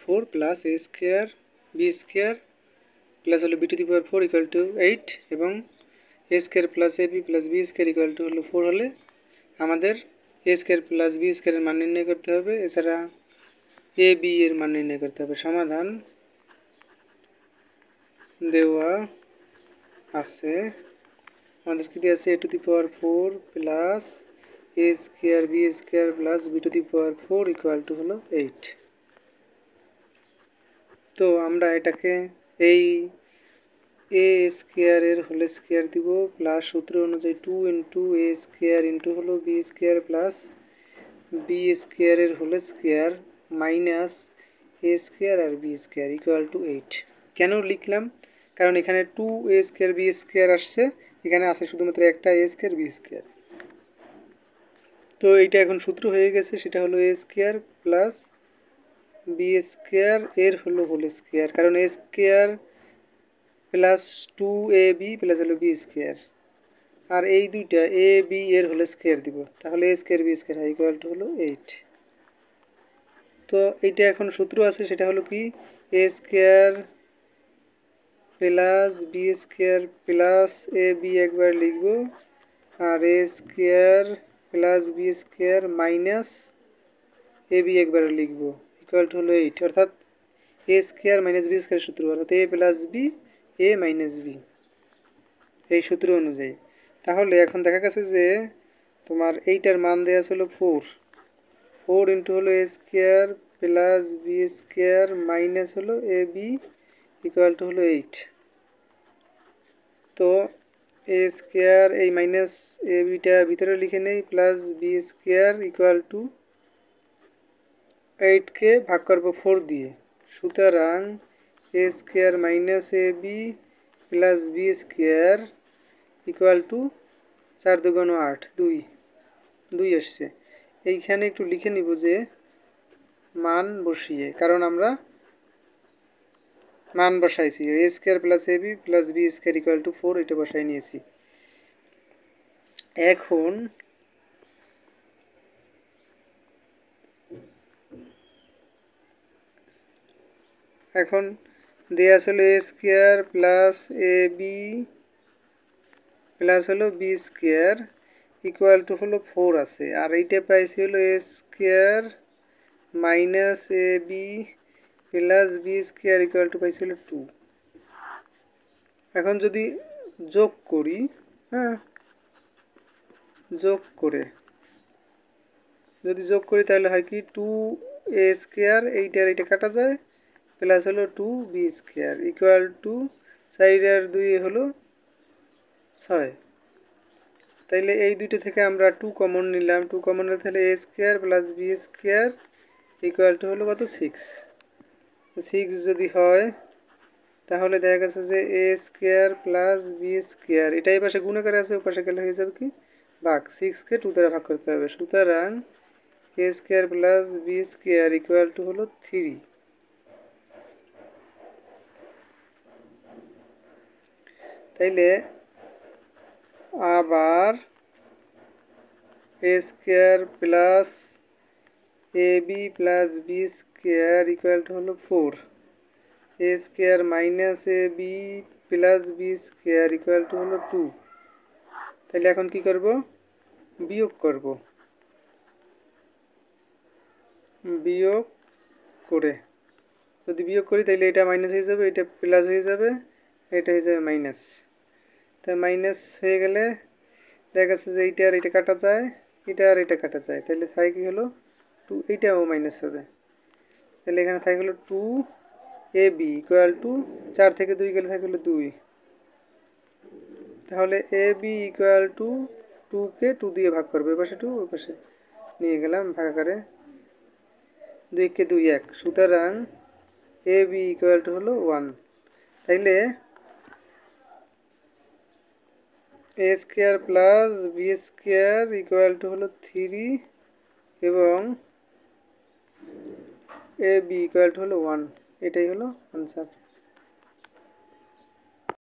4 plus a square B square plus হলো B to the power 4 equal to 8 এবং a square plus A B plus B square equal to হলো 4 হলে আমাদের a square plus B স্কোয়ারের মান নির্ণয় করতে হবে। এছাড়া এ বি এর মান নির্ণয় করতে হবে। সমাধান দেওয়া আছে, আমাদের কি দেওয়া আছে a to the power 4 plus a square B square plus B to the power 4 equal to হলো 8। তো আমরা এটাকে এই এ স্কোয়ার এর হোল স্কোয়ার দিব প্লাস সূত্র অনুযায়ী 2 ইন্টু এ স্কোয়ার ইন্টু হলো B square plus B square এর whole square minus A square আর বি স্কোয়ার ইকুয়াল টু 8। কেন লিখলাম? কারণ এখানে 2 এ স্কোয়ার বি স্কোয়ার আসছে, এখানে আছে শুধুমাত্র একটা এ স্কোয়ার বি স্কোয়ার। তো এইটা এখন সূত্র হয়ে গেছে, সেটা হলো A square plus B square এর হলো হোল স্কোয়ার, কারণ A square plus 2ab plus হলো বি স্কোয়ার, আর এই দুইটা এ বি এর হোল স্কোয়ার দিব, তাহলে A square B square equal to হলো 8। তো এইটা এখন সূত্র আছে, সেটা হলো কি A square plus B square plus A B একবার লিখব, আর A square plus B square minus A B একবার লিখব ইকুয়াল টু হলো 8। অর্থাৎ A square minus B square সূত্র, অর্থাৎ A plus B A minus B, এই সূত্র অনুযায়ী। তাহলে এখন দেখা গেছে যে তোমার এইটার মান দেওয়া ছিল 4 ইন্টু হলো A square plus B square minus হলো এ বি ইকুয়াল টু হলো 8। তো এ স্কোয়ার এই মাইনাস এ বিটা ভিতরে লিখে নেই, plus B square equal to 8কে ভাগ করবো 4 দিয়ে, সুতরাং A square minus A B plus B square equal to 4 দুগুণ 8, 2 আসছে। এইখানে একটু লিখে নিব যে মান বসিয়ে, কারণ আমরা মান বসাইছি A square plus A B plus B square equal to 4, এটা বসাই নিয়েছি। এখন দেয়া ছিল A square plus A B plus হলো বি স্কোয়ার ইকুয়াল টু হলো 4 আছে, আর এইটা পাইছি হলো A square minus A B plus B square equal to পাইছি হলো 2। এখন যদি যোগ করি, হ্যাঁ যোগ করে যদি যোগ করি তাহলে হয় কি 2 এ স্কোয়ার এইটার এইটা কাটা যায় প্লাস হলো 2 বি স্কোয়ার ইকুয়াল টু 4 আর 2 হলো 6। তাইলে এই দুইটা থেকে আমরা 2 কমন নিলাম, 2 কমন নিলে তাহলে A square plus B square equal to হলো কত 6 যদি হয় তাহলে দেখা গেছে যে A square plus B square, এটা এই পাশে গুণাকারে আছে, ওই পাশে গেলে হয়ে যাবে কি ভাগ, 6কে 2 দ্বারা ভাগ করতে হবে, সুতরাং A square plus B square equal to হলো 3। তাইলে আবার A square plus A B plus B square equal to হলো 4, A square minus A B plus B square equal to হলো 2। তাহলে এখন কি করব? বিয়োগ করব, বিয়োগ করে যদি বিয়োগ করি তাহলে এটা মাইনাস হয়ে যাবে, এটা প্লাস হয়ে যাবে, এটা হয়ে যাবে মাইনাস। তাই মাইনাস হয়ে গেলে দেখা যাচ্ছে যে এইটা আর এটা কাটা যায়, এটা আর এটা কাটা যায়, তাহলে থাকে কি হলো 2, এইটাও মাইনাস হবে, তাহলে এখানে থাকে হলো 2 এ বি ইকুয়াল টু 4 থেকে 2 গেলে থাকে হলো 2, তাহলে এ বি ইকুয়াল টু 2কে 2 দিয়ে ভাগ করবে, এ পাশে 2 ওই পাশে নিয়ে গেলাম ভাগ আকারে, 2কে 2 1, সুতরাং এ বি ইকুয়াল টু হলো 1। তাইলে A square plus B square equal to হলো 3 এবং এ বি ইকুয়াল টু হলো 1, এটাই হলো আনসার।